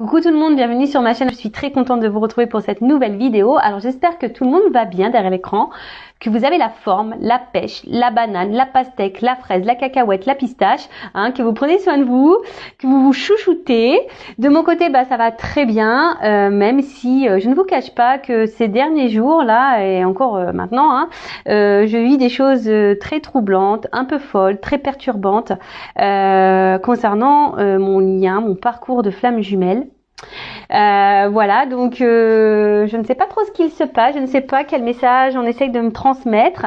Coucou tout le monde, bienvenue sur ma chaîne. Je suis très contente de vous retrouver pour cette nouvelle vidéo. Alors j'espère que tout le monde va bien derrière l'écran, que vous avez la forme, la pêche, la banane, la pastèque, la fraise, la cacahuète, la pistache, que vous prenez soin de vous, que vous vous chouchoutez. De mon côté, ça va très bien, même si je ne vous cache pas que ces derniers jours là et encore maintenant, je vis des choses très troublantes, un peu folles, très perturbantes concernant mon parcours de flamme jumelle. Voilà, donc je ne sais pas trop ce qu'il se passe, je ne sais pas quel message on essaye de me transmettre.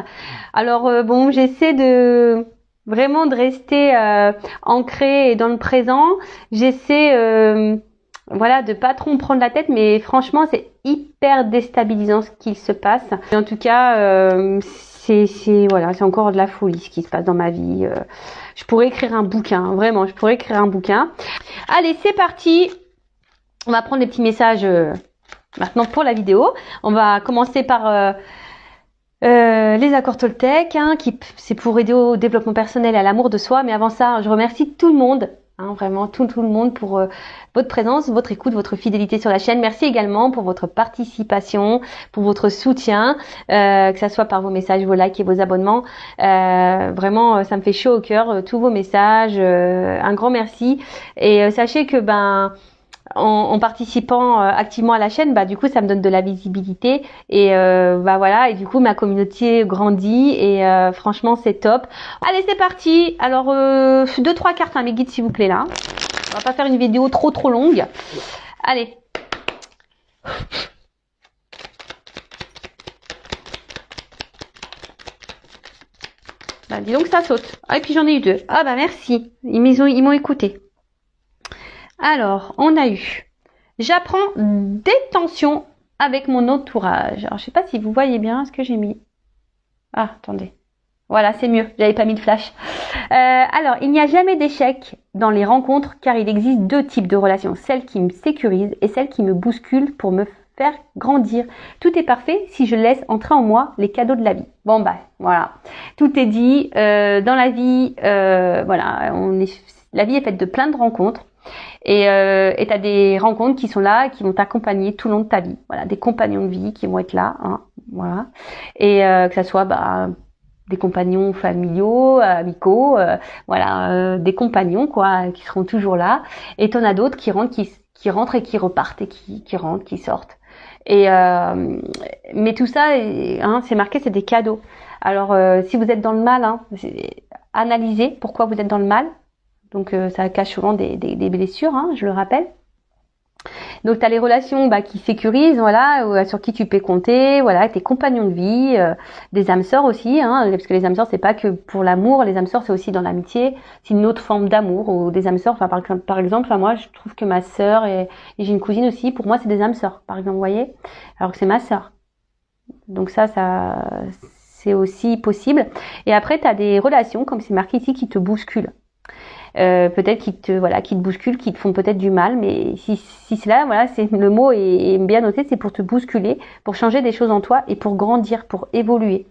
Alors bon, j'essaie de vraiment de rester ancrée et dans le présent. J'essaie voilà, de pas trop me prendre la tête, mais franchement c'est hyper déstabilisant ce qu'il se passe. Et en tout cas voilà, c'est encore de la folie ce qui se passe dans ma vie. Je pourrais écrire un bouquin, vraiment, je pourrais écrire un bouquin. Allez, c'est parti. On va prendre des petits messages maintenant pour la vidéo. On va commencer par les accords Toltec, c'est pour aider au développement personnel et à l'amour de soi. Mais avant ça, je remercie tout le monde, vraiment tout le monde pour votre présence, votre écoute, votre fidélité sur la chaîne. Merci également pour votre participation, pour votre soutien, que ça soit par vos messages, vos likes et vos abonnements. Vraiment, ça me fait chaud au cœur, tous vos messages. Un grand merci. Et sachez que en participant activement à la chaîne, du coup ça me donne de la visibilité et voilà, et du coup ma communauté grandit et franchement c'est top. Allez, c'est parti. Alors 2-3 cartes, mes guides s'il vous plaît là. On va pas faire une vidéo trop longue. Allez. Dis donc ça saute. Ah, et puis j'en ai eu 2. Ah merci. Ils m'ont écouté. Alors, on a eu « J'apprends des tensions avec mon entourage ». Alors, je sais pas si vous voyez bien ce que j'ai mis. Ah, attendez. Voilà, c'est mieux. J'avais pas mis de flash. Alors, il n'y a jamais d'échec dans les rencontres car il existe 2 types de relations. Celles qui me sécurisent et celles qui me bousculent pour me faire grandir. Tout est parfait si je laisse entrer en moi les cadeaux de la vie. Bon, voilà. Tout est dit. Dans la vie, voilà, la vie est faite de plein de rencontres. Et t'as des rencontres qui sont là, qui vont t'accompagner tout le long de ta vie. Voilà, des compagnons de vie qui vont être là, voilà. Et que ça soit des compagnons familiaux, amicaux, voilà, des compagnons qui seront toujours là. Et t'en as d'autres qui rentrent et qui repartent et qui rentrent, qui sortent. Et mais tout ça, c'est marqué, c'est des cadeaux. Alors si vous êtes dans le mal, analysez pourquoi vous êtes dans le mal. Donc ça cache souvent des blessures, je le rappelle. Donc tu as les relations qui sécurisent, voilà, sur qui tu peux compter, voilà, tes compagnons de vie, des âmes sœurs aussi, parce que les âmes sœurs c'est pas que pour l'amour, les âmes sœurs c'est aussi dans l'amitié, c'est une autre forme d'amour ou des âmes sœurs. Enfin par exemple, moi je trouve que ma sœur et j'ai une cousine aussi, pour moi c'est des âmes sœurs, par exemple, vous voyez, alors que c'est ma sœur. Donc ça c'est aussi possible. Et après tu as des relations comme c'est marqué ici qui te bousculent. Peut-être qui te bousculent, qui te font peut-être du mal, mais si c'est là, voilà, c'est le mot est bien noté, c'est pour te bousculer, pour changer des choses en toi et pour grandir, pour évoluer.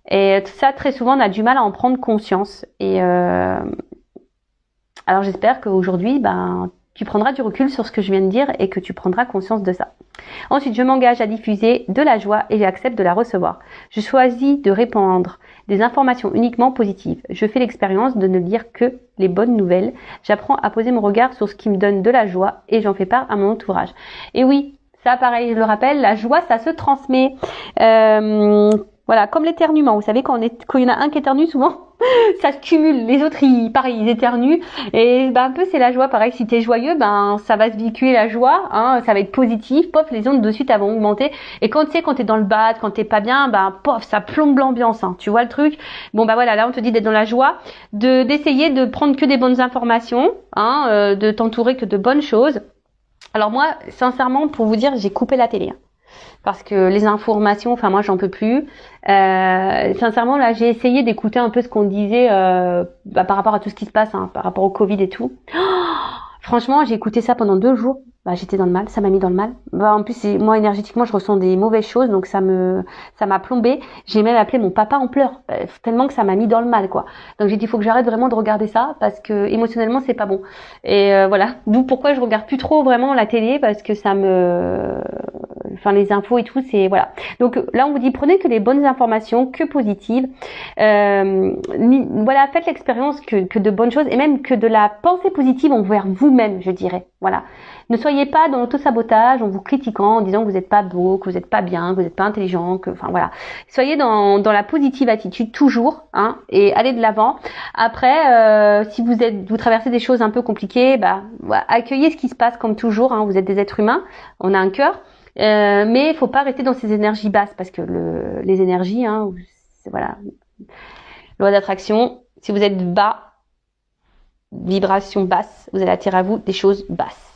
Et ça, très souvent, on a du mal à en prendre conscience. Et alors, j'espère qu'aujourd'hui, tu prendras du recul sur ce que je viens de dire et que tu prendras conscience de ça. Ensuite, je m'engage à diffuser de la joie et j'accepte de la recevoir. Je choisis de répandre des informations uniquement positives. Je fais l'expérience de ne lire que les bonnes nouvelles. J'apprends à poser mon regard sur ce qui me donne de la joie et j'en fais part à mon entourage. Et oui, ça pareil, je le rappelle, la joie, ça se transmet. Voilà, comme l'éternuement. Vous savez, quand il y en a un qui éternue, souvent, ça se cumule. Les autres, ils éternuent. Et un peu, c'est la joie. Pareil, si t'es joyeux, ça va se véhiculer la joie. Ça va être positif. Pof, les ondes de suite, elles vont augmenter. Et quand t'es dans le bad, quand t'es pas bien, pof, ça plombe l'ambiance. Tu vois le truc? Bon, voilà, là, on te dit d'être dans la joie, d'essayer de prendre que des bonnes informations, de t'entourer que de bonnes choses. Alors moi, sincèrement, pour vous dire, j'ai coupé la télé. Parce que les informations, moi j'en peux plus. Sincèrement là, j'ai essayé d'écouter un peu ce qu'on disait par rapport à tout ce qui se passe, par rapport au Covid et tout. Oh, franchement, j'ai écouté ça pendant 2 jours. bah, j'étais dans le mal, ça m'a mis dans le mal. Bah, en plus, moi, énergétiquement, je ressens des mauvaises choses, donc ça m'a plombé. J'ai même appelé mon papa en pleurs, tellement que ça m'a mis dans le mal, quoi. Donc j'ai dit, il faut que j'arrête vraiment de regarder ça, parce que émotionnellement, c'est pas bon. Et voilà, d'où pourquoi je regarde plus trop vraiment la télé, parce que enfin les infos et tout, c'est voilà. Donc là, on vous dit, prenez que les bonnes informations, que positives. Voilà, faites l'expérience que de bonnes choses, et même que de la pensée positive envers vous-même, je dirais. Voilà. Ne soyez pas dans l'auto-sabotage en vous critiquant, en disant que vous n'êtes pas beau, que vous n'êtes pas bien, que vous n'êtes pas intelligent, enfin voilà. Soyez dans la positive attitude toujours, hein, et allez de l'avant. Après, si vous traversez des choses un peu compliquées, bah, voilà, accueillez ce qui se passe comme toujours, hein, vous êtes des êtres humains, on a un cœur, mais il faut pas rester dans ces énergies basses, parce que les énergies, hein, voilà, loi d'attraction, si vous êtes bas, vibration basse, vous allez attirer à vous des choses basses.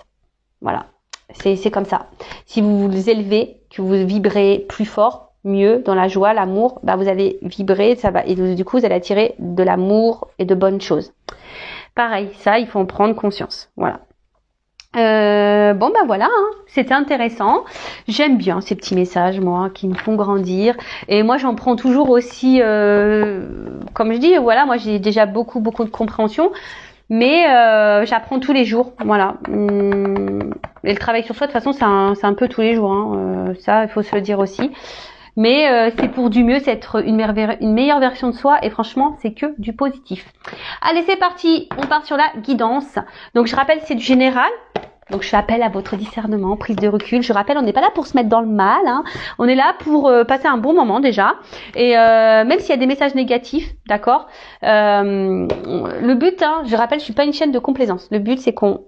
Voilà, c'est comme ça. Si vous vous élevez, que vous vibrez plus fort, mieux, dans la joie, l'amour, bah vous allez vibrer, ça va, et du coup vous allez attirer de l'amour et de bonnes choses. Pareil, ça, il faut en prendre conscience. Voilà. Bon bah voilà, hein. C'était intéressant. J'aime bien ces petits messages, moi, qui me font grandir. Et moi, j'en prends toujours aussi, comme je dis, voilà, moi j'ai déjà beaucoup de compréhension. Mais j'apprends tous les jours, voilà. Et le travail sur soi, de toute façon, c'est un peu tous les jours, hein. Ça, il faut se le dire aussi. Mais c'est pour du mieux, c'est être une meilleure version de soi. Et franchement, c'est que du positif. Allez, c'est parti. On part sur la guidance. Donc, je rappelle, c'est du général. Donc, je fais appel à votre discernement, prise de recul. Je rappelle, on n'est pas là pour se mettre dans le mal, hein. On est là pour passer un bon moment déjà. Et même s'il y a des messages négatifs, d'accord. Le but, hein, je rappelle, je suis pas une chaîne de complaisance. Le but, c'est qu'on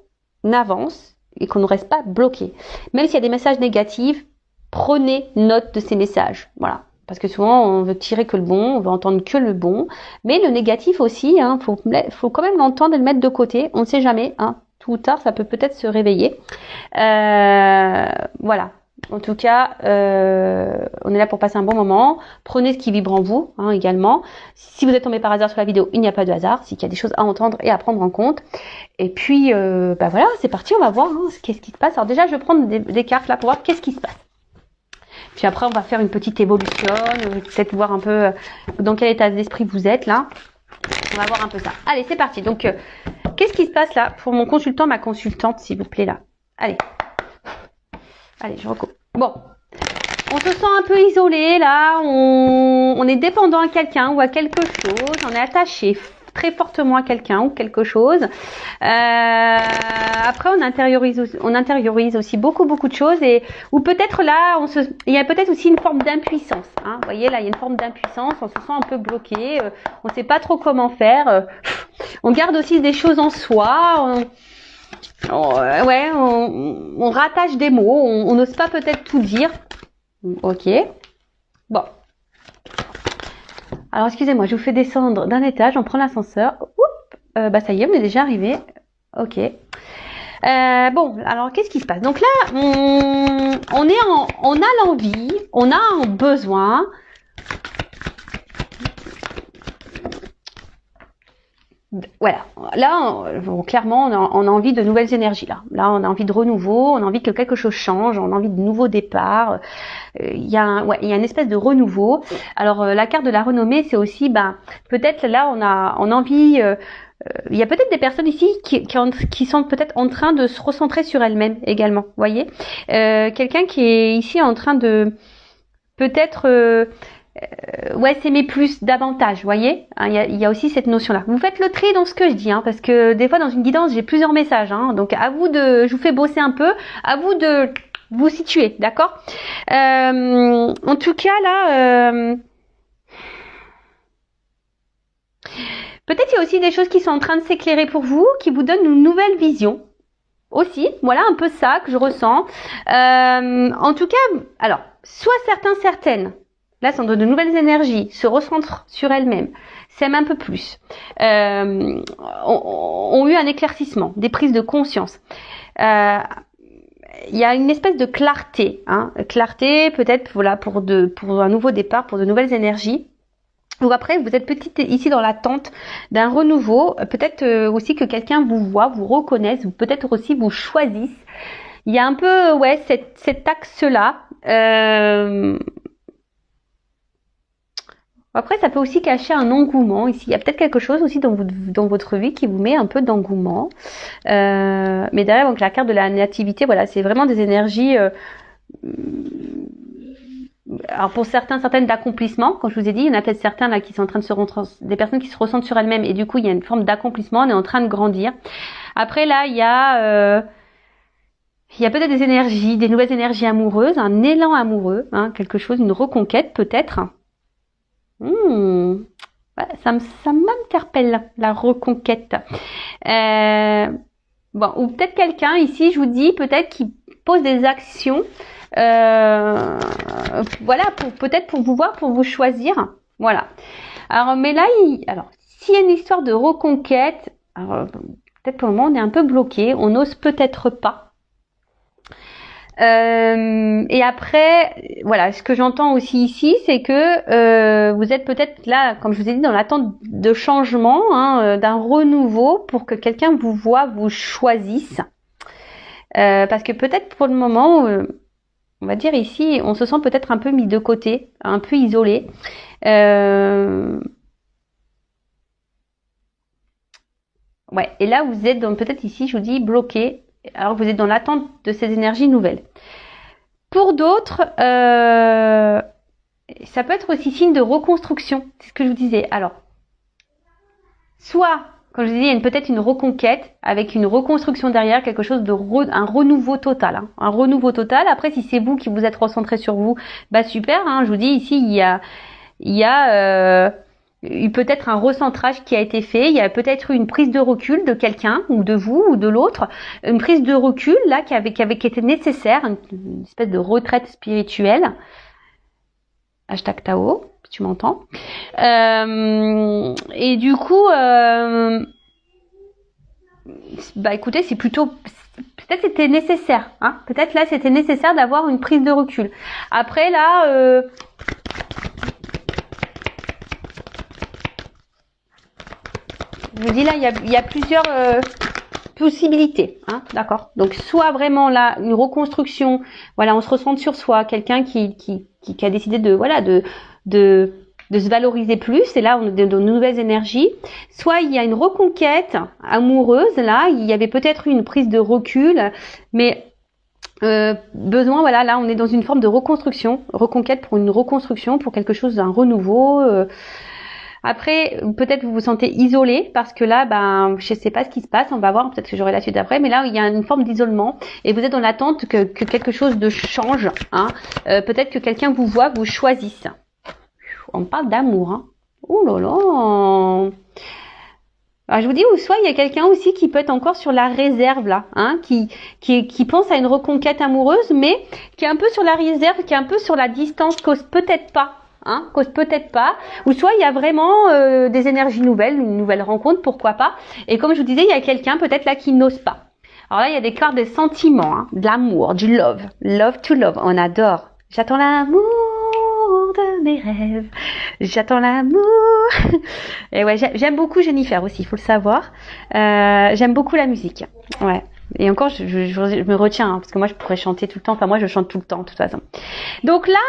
avance et qu'on ne reste pas bloqué. Même s'il y a des messages négatifs, prenez note de ces messages. Voilà. Parce que souvent, on veut tirer que le bon, on veut entendre que le bon. Mais le négatif aussi, hein, faut quand même l'entendre et le mettre de côté. On ne sait jamais, hein. Tôt ou tard, ça peut peut-être se réveiller. Voilà. En tout cas, on est là pour passer un bon moment. Prenez ce qui vibre en vous, hein, également. Si vous êtes tombé par hasard sur la vidéo, il n'y a pas de hasard. C'est qu'il y a des choses à entendre et à prendre en compte. Et puis, bah voilà, c'est parti. On va voir, hein, qu'est-ce qui se passe. Alors déjà, je vais prendre des cartes là pour voir qu'est-ce qui se passe. Puis après, on va faire une petite évolution. Peut-être voir un peu dans quel état d'esprit vous êtes là. On va voir un peu ça. Allez, c'est parti. Donc, qu'est-ce qui se passe là pour mon consultant, ma consultante, s'il vous plaît, là. Allez. Allez, je recoupe. Bon. On se sent un peu isolé, là. On est dépendant à quelqu'un ou à quelque chose. On est attaché très fortement à quelqu'un ou quelque chose. Après, on intériorise aussi beaucoup de choses. Ou peut-être là, il y a peut-être aussi une forme d'impuissance. Hein. Vous voyez, là, il y a une forme d'impuissance. On se sent un peu bloqué. On ne sait pas trop comment faire. On garde aussi des choses en soi. On rattache des mots. On n'ose pas peut-être tout dire. Ok. Bon. Alors, excusez-moi, je vous fais descendre d'un étage. On prend l'ascenseur. Bah, ça y est, on est déjà arrivé. Ok. Bon, alors, qu'est-ce qui se passe? Donc là, on a l'envie, on a un besoin. Voilà, là, clairement, on a envie de nouvelles énergies. Là, on a envie de renouveau, on a envie que quelque chose change, on a envie de nouveaux départs. Il y a une espèce de renouveau. Alors, la carte de la renommée, c'est aussi, peut-être là, on a envie. Il y a peut-être des personnes ici qui sont peut-être en train de se recentrer sur elles-mêmes également. Vous voyez, quelqu'un qui est ici en train de peut-être s'aimer plus, davantage, vous voyez, hein, il y a aussi cette notion-là. Vous faites le tri dans ce que je dis, hein, parce que des fois dans une guidance j'ai plusieurs messages, hein, donc à vous je vous fais bosser un peu, à vous de vous situer, d'accord. En tout cas là, peut-être il y a aussi des choses qui sont en train de s'éclairer pour vous, qui vous donnent une nouvelle vision. Aussi, voilà un peu ça que je ressens. En tout cas, alors, soit certaines, là, sont de nouvelles énergies, se recentrent sur elles-mêmes, s'aiment un peu plus, ont eu un éclaircissement, des prises de conscience. Il y a une espèce de clarté, hein, clarté peut-être voilà pour un nouveau départ, pour de nouvelles énergies. Ou après, vous êtes peut-être ici dans l'attente d'un renouveau, peut-être aussi que quelqu'un vous voit, vous reconnaisse, ou peut-être aussi vous choisisse. il y a un peu, ouais, cet axe-là. Après, ça peut aussi cacher un engouement. Ici, il y a peut-être quelque chose aussi dans votre vie qui vous met un peu d'engouement. Mais derrière, donc la carte de la nativité, voilà, c'est vraiment des énergies. Alors pour certaines d'accomplissement, comme je vous ai dit, il y en a peut-être certains là qui sont en train de des personnes qui se ressentent sur elles-mêmes et du coup il y a une forme d'accomplissement, on est en train de grandir. Après là, il y a peut-être des énergies, des nouvelles énergies amoureuses, un élan amoureux, hein, quelque chose, une reconquête peut-être. Ouais, ça m'interpelle la reconquête. Bon, ou peut-être quelqu'un ici, je vous dis, peut-être qui pose des actions. Voilà, peut-être pour vous voir, pour vous choisir. Voilà. Alors, mais là, s'il y a une histoire de reconquête, alors, peut-être pour le moment on est un peu bloqué, on n'ose peut-être pas. Et après, voilà, ce que j'entends aussi ici, c'est que vous êtes peut-être là, comme je vous ai dit, dans l'attente de changement, hein, d'un renouveau pour que quelqu'un vous voit, vous choisisse. Parce que peut-être pour le moment, on va dire ici, on se sent peut-être un peu mis de côté, un peu isolé. Ouais, et là vous êtes peut-être ici, je vous dis, bloqué. Alors vous êtes dans l'attente de ces énergies nouvelles. Pour d'autres, ça peut être aussi signe de reconstruction. C'est ce que je vous disais. Alors, soit, comme je vous disais, il y a peut-être une reconquête avec une reconstruction derrière, quelque chose de un renouveau total. Hein, un renouveau total. Après, si c'est vous qui vous êtes recentré sur vous, bah super. Hein, je vous dis ici, il y a peut-être un recentrage qui a été fait, il y a peut-être eu une prise de recul de quelqu'un ou de vous ou de l'autre, une prise de recul là qui était nécessaire, une espèce de retraite spirituelle. Hashtag Tao, si tu m'entends. Et du coup, bah écoutez, c'est plutôt, peut-être c'était nécessaire, hein. Peut-être là c'était nécessaire d'avoir une prise de recul. Après là, je vous dis là, il y a plusieurs possibilités, hein, d'accord. Donc soit vraiment là une reconstruction, voilà, on se recentre sur soi, quelqu'un qui a décidé de se valoriser plus, et là on a de nouvelles énergies. Soit il y a une reconquête amoureuse, là il y avait peut-être eu une prise de recul, mais besoin, voilà, là on est dans une forme de reconquête pour une reconstruction, pour quelque chose d'un renouveau. Après, peut-être vous vous sentez isolé parce que là, ben, je sais pas ce qui se passe. On va voir, peut-être que j'aurai la suite après. Mais là, il y a une forme d'isolement et vous êtes dans l'attente que quelque chose de change. Hein. Peut-être que quelqu'un vous voit, vous choisisse. On parle d'amour. Hein. Oh là là. Alors, je vous dis, ou soit il y a quelqu'un aussi qui peut être encore sur la réserve là, hein, qui pense à une reconquête amoureuse, mais qui est un peu sur la réserve, qui est un peu sur la distance, cause peut-être pas. Hein, cause peut-être pas, ou soit il y a vraiment des énergies nouvelles, une nouvelle rencontre, pourquoi pas. Et comme je vous disais, il y a quelqu'un peut-être là qui n'ose pas. Alors là, il y a des cartes des sentiments, hein, de l'amour, du love to love, on adore. J'attends l'amour de mes rêves, j'attends l'amour. Et ouais, j'aime beaucoup Jennifer aussi, il faut le savoir. J'aime beaucoup la musique, ouais. Et encore, je me retiens, hein, parce que moi, je pourrais chanter tout le temps. Enfin, moi, je chante tout le temps, de toute façon. Donc là,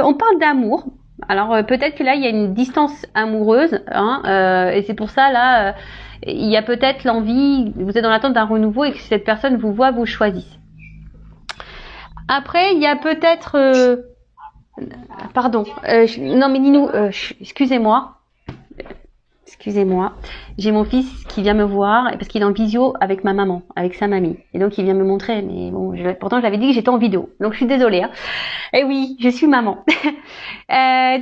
on parle d'amour. Alors, peut-être que là, il y a une distance amoureuse. Hein, et c'est pour ça, là, il y a peut-être l'envie, vous êtes dans l'attente d'un renouveau et que cette personne vous voit, vous choisisse. Après, il y a peut-être... pardon. Non, mais Ninou, excusez-moi. Excusez-moi, j'ai mon fils qui vient me voir parce qu'il est en visio avec ma maman, avec sa mamie. Et donc il vient me montrer, mais bon, pourtant je l'avais dit que j'étais en vidéo. Donc je suis désolée. Hein. Et oui, je suis maman.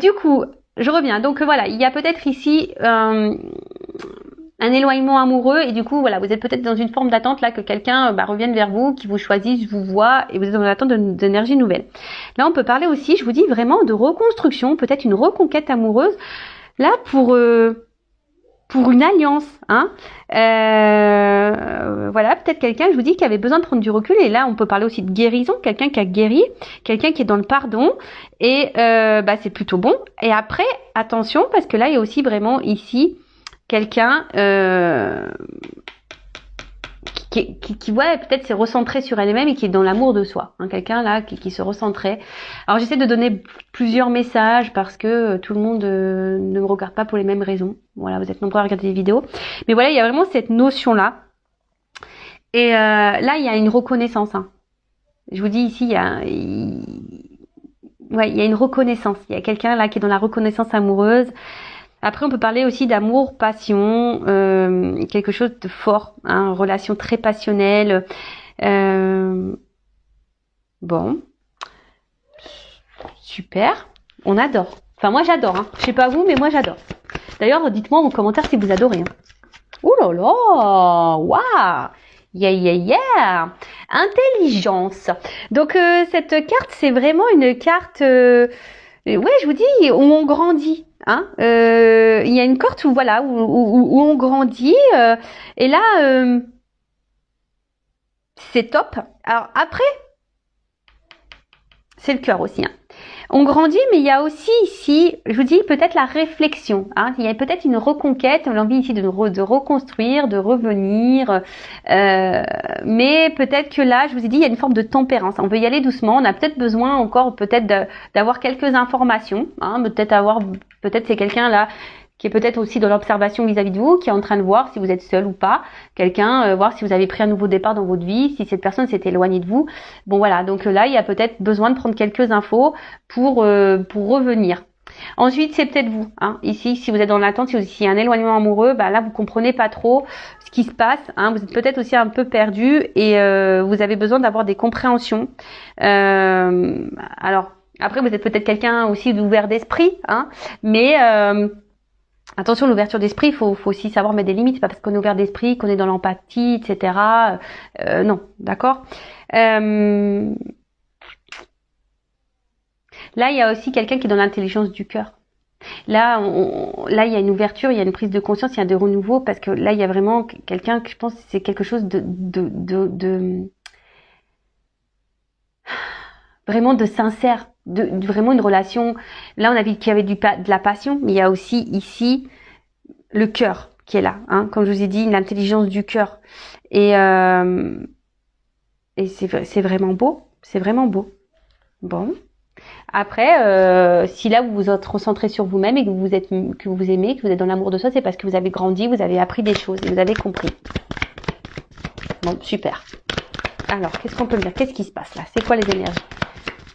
Du coup, je reviens. Donc voilà, il y a peut-être ici un éloignement amoureux et du coup voilà, vous êtes peut-être dans une forme d'attente là que quelqu'un revienne vers vous, qui vous choisisse, vous voit et vous êtes dans l'attente d'énergie nouvelle. Là, on peut parler aussi, je vous dis vraiment de reconstruction, peut-être une reconquête amoureuse. Là pour une alliance, hein. Voilà, peut-être quelqu'un, je vous dis, qui avait besoin de prendre du recul. Et là, on peut parler aussi de guérison, quelqu'un qui a guéri, quelqu'un qui est dans le pardon. Et c'est plutôt bon. Et après, attention, parce que là, il y a aussi vraiment ici quelqu'un ouais, peut-être s'est recentré sur elle-même et qui est dans l'amour de soi. Hein, quelqu'un là qui se recentrait. Alors j'essaie de donner plusieurs messages parce que tout le monde ne me regarde pas pour les mêmes raisons. Voilà, vous êtes nombreux à regarder des vidéos. Mais voilà, il y a vraiment cette notion-là. Et là, il y a une reconnaissance. Hein. Je vous dis ici, il y a une reconnaissance. Il y a quelqu'un là qui est dans la reconnaissance amoureuse. Après, on peut parler aussi d'amour, passion, quelque chose de fort, hein, relation très passionnelle. Bon, super, on adore. Enfin, moi j'adore. Hein. Je sais pas vous, mais moi j'adore. D'ailleurs, dites-moi en commentaire si vous adorez. Hein. Ouh là là, waouh, yeah. Intelligence. Donc cette carte, c'est vraiment une carte. Ouais, je vous dis où on grandit. Hein, il y a une carte où voilà où on grandit et là c'est top. Alors après c'est le cœur aussi. Hein. On grandit, mais il y a aussi ici, je vous dis peut-être la réflexion. Hein. Il y a peut-être une reconquête, l'envie ici de reconstruire, de revenir. Mais peut-être que là, je vous ai dit, il y a une forme de tempérance. On veut y aller doucement. On a peut-être besoin encore d'avoir quelques informations. Hein. Peut-être c'est quelqu'un là qui est peut-être aussi dans l'observation vis-à-vis de vous, qui est en train de voir si vous êtes seul ou pas, quelqu'un, voir si vous avez pris un nouveau départ dans votre vie, si cette personne s'est éloignée de vous. Bon voilà, donc là, il y a peut-être besoin de prendre quelques infos pour revenir. Ensuite, c'est peut-être vous. Hein. Ici, si vous êtes dans l'attente, s'il y a un éloignement amoureux, bah là, vous comprenez pas trop ce qui se passe. Hein. Vous êtes peut-être aussi un peu perdu et vous avez besoin d'avoir des compréhensions. Alors, après, vous êtes peut-être quelqu'un aussi d'ouvert d'esprit, hein, mais attention, l'ouverture d'esprit, il faut aussi savoir mettre des limites. C'est pas parce qu'on est ouvert d'esprit, qu'on est dans l'empathie, etc. Non, d'accord. Là, il y a aussi quelqu'un qui est dans l'intelligence du cœur. Là, là, il y a une ouverture, il y a une prise de conscience, il y a de renouveau, parce que là, il y a vraiment quelqu'un que je pense que c'est quelque chose vraiment de sincère, vraiment une relation. Là, on a vu qu'il y avait de la passion, mais il y a aussi ici le cœur qui est là, hein, comme je vous ai dit, l'intelligence du cœur. Et c'est vraiment beau, c'est vraiment beau. Bon. Après, si là vous vous êtes recentré sur vous-même et que vous aimez, que vous êtes dans l'amour de soi, c'est parce que vous avez grandi, vous avez appris des choses et vous avez compris. Bon, super. Alors, qu'est-ce qu'on peut me dire? Qu'est-ce qui se passe là? C'est quoi les énergies?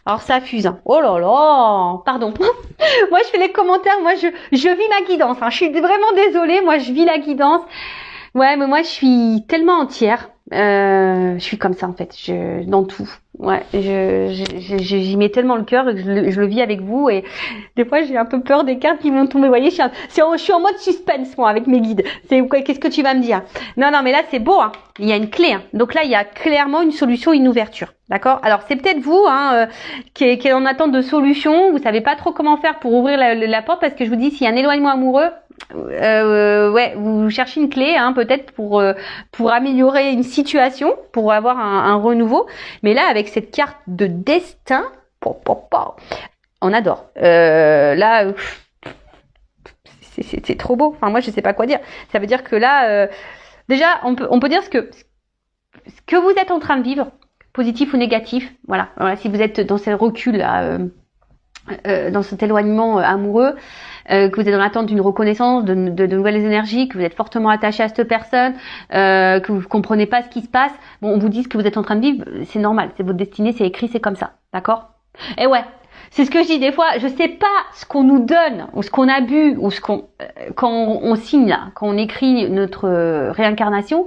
Alors ça fuse. Hein. Oh là là, pardon. Moi je fais les commentaires, moi je vis la guidance. Hein. Je suis vraiment désolée, moi je vis la guidance. Ouais, mais moi je suis tellement entière. Je suis comme ça en fait, dans tout. Ouais, j'y mets tellement le cœur que je le vis avec vous et des fois j'ai un peu peur des cartes qui vont tomber. Vous voyez, je suis en mode suspense moi avec mes guides. Qu'est-ce que tu vas me dire? Non, mais là c'est beau. Hein. Il y a une clé. Hein. Donc là il y a clairement une solution, une ouverture. D'accord? Alors c'est peut-être vous hein, qui est en attente de solution. Vous savez pas trop comment faire pour ouvrir la porte parce que je vous dis s'il y a un éloignement amoureux. Ouais, vous cherchez une clé, hein, peut-être pour améliorer une situation, pour avoir un renouveau. Mais là, avec cette carte de destin, on adore. Là, c'est trop beau. Enfin, moi, je sais pas quoi dire. Ça veut dire que là, déjà, on peut dire ce que vous êtes en train de vivre, positif ou négatif. Voilà. Si vous êtes dans ce recul là. Dans cet éloignement amoureux, que vous êtes dans l'attente d'une reconnaissance, de nouvelles énergies, que vous êtes fortement attaché à cette personne, que vous comprenez pas ce qui se passe, bon, on vous dit ce que vous êtes en train de vivre, c'est normal, c'est votre destinée, c'est écrit, c'est comme ça, d'accord? Et ouais, c'est ce que je dis des fois, je sais pas ce qu'on nous donne, ou ce qu'on a bu, ou quand on signe là, quand on écrit notre réincarnation,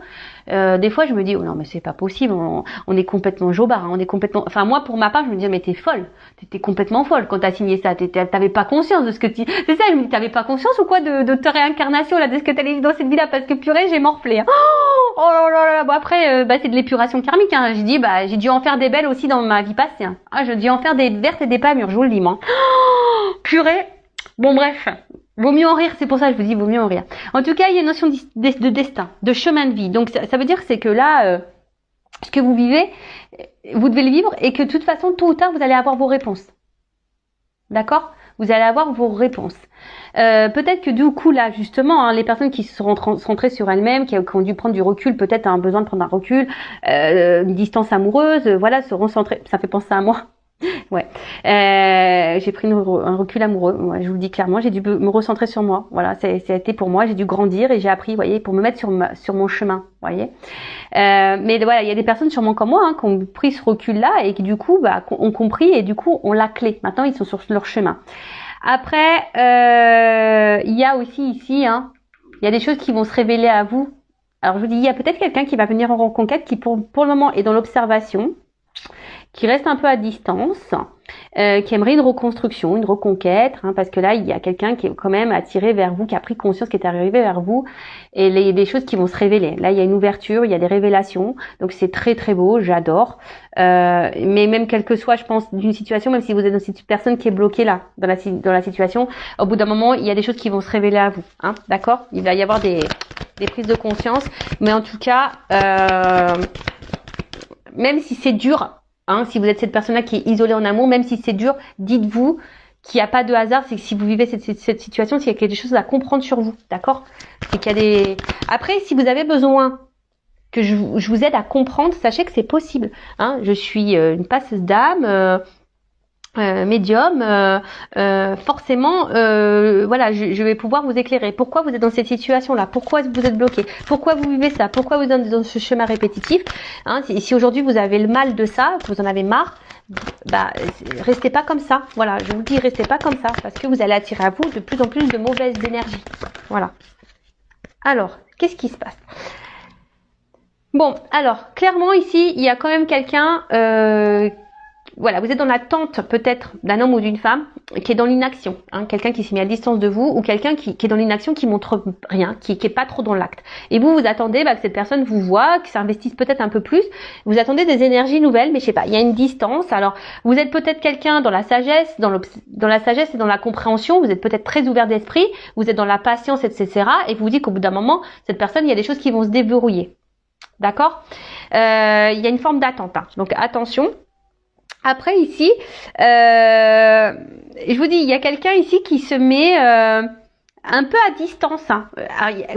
des fois je me dis oh non mais c'est pas possible, on est complètement jobard, hein, on est complètement. Enfin moi pour ma part je me dis mais t'es folle, t'étais complètement folle quand t'as signé ça, t'avais pas conscience de ce que tu. C'est ça, je me dis t'avais pas conscience ou quoi de ta réincarnation là, de ce que t'allais vivre dans cette vie là parce que purée j'ai morflé. Hein. Oh là là là. Bon après c'est de l'épuration karmique. Hein. J'ai dit j'ai dû en faire des belles aussi dans ma vie passée. Hein. Ah j'ai dû en faire des vertes et des pas mûres, je vous le dis moi. Oh, purée. Bon bref. Vaut mieux en rire, c'est pour ça que je vous dis vaut mieux en rire. En tout cas, il y a une notion de destin, de chemin de vie. Donc ça veut dire c'est que là, ce que vous vivez, vous devez le vivre et que de toute façon, tôt ou tard, vous allez avoir vos réponses. D'accord? vous allez avoir vos réponses. Peut-être que du coup là justement les personnes qui se sont centrées sur elles-mêmes, qui ont dû prendre du recul, peut-être un besoin de prendre un recul, une distance amoureuse, voilà, seront centrées. Ça fait penser à moi. Ouais, j'ai pris un recul amoureux. Ouais, je vous le dis clairement, j'ai dû me recentrer sur moi. Voilà, ça a été pour moi. J'ai dû grandir et j'ai appris, vous voyez, pour me mettre sur mon chemin. Vous voyez. Mais voilà, il y a des personnes sûrement comme moi qui ont pris ce recul-là et qui du coup ont compris et du coup ont la clé. Maintenant, ils sont sur leur chemin. Après, il y a aussi ici, il y a des choses qui vont se révéler à vous. Alors je vous dis, il y a peut-être quelqu'un qui va venir en reconquête qui pour le moment est dans l'observation, qui reste un peu à distance, qui aimerait une reconstruction, une reconquête, parce que là, il y a quelqu'un qui est quand même attiré vers vous, qui a pris conscience, qui est arrivé vers vous, et il y a des choses qui vont se révéler. Là, il y a une ouverture, il y a des révélations, donc c'est très très beau, j'adore. Mais même quelle que soit, je pense, d'une situation, même si vous êtes dans cette personne qui est bloquée là, dans la situation, au bout d'un moment, il y a des choses qui vont se révéler à vous, d'accord ? Il va y avoir des prises de conscience, mais en tout cas, même si c'est dur, si vous êtes cette personne-là qui est isolée en amour, même si c'est dur, dites-vous qu'il n'y a pas de hasard, c'est que si vous vivez cette situation, c'est qu'il y a des choses à comprendre sur vous, d'accord ? C'est qu'il y a des... Après, si vous avez besoin que je vous aide à comprendre, sachez que c'est possible. Je suis une passeuse d'âme, médium, forcément, voilà, je vais pouvoir vous éclairer. Pourquoi vous êtes dans cette situation-là ? Pourquoi vous êtes bloqué ? Pourquoi vous vivez ça ? Pourquoi vous êtes dans ce schéma répétitif ? Si aujourd'hui vous avez le mal de ça, que vous en avez marre, restez pas comme ça. Voilà, je vous dis, restez pas comme ça, parce que vous allez attirer à vous de plus en plus de mauvaises énergies. Voilà. Alors, qu'est-ce qui se passe ? Bon, alors, clairement ici, il y a quand même quelqu'un... Voilà, vous êtes dans l'attente peut-être d'un homme ou d'une femme qui est dans l'inaction, quelqu'un qui s'est mis à distance de vous ou quelqu'un qui est dans l'inaction, qui montre rien, qui est pas trop dans l'acte. Et vous attendez que cette personne vous voit, qu'il s'investisse peut-être un peu plus. Vous attendez des énergies nouvelles, mais je sais pas, il y a une distance. Alors, vous êtes peut-être quelqu'un dans la sagesse, dans la sagesse et dans la compréhension. Vous êtes peut-être très ouvert d'esprit, vous êtes dans la patience, etc. Et vous vous dites qu'au bout d'un moment, cette personne, il y a des choses qui vont se déverrouiller. D'accord ? Il y a une forme d'attente. Donc attention. Après ici, je vous dis, il y a quelqu'un ici qui se met un peu à distance. Alors,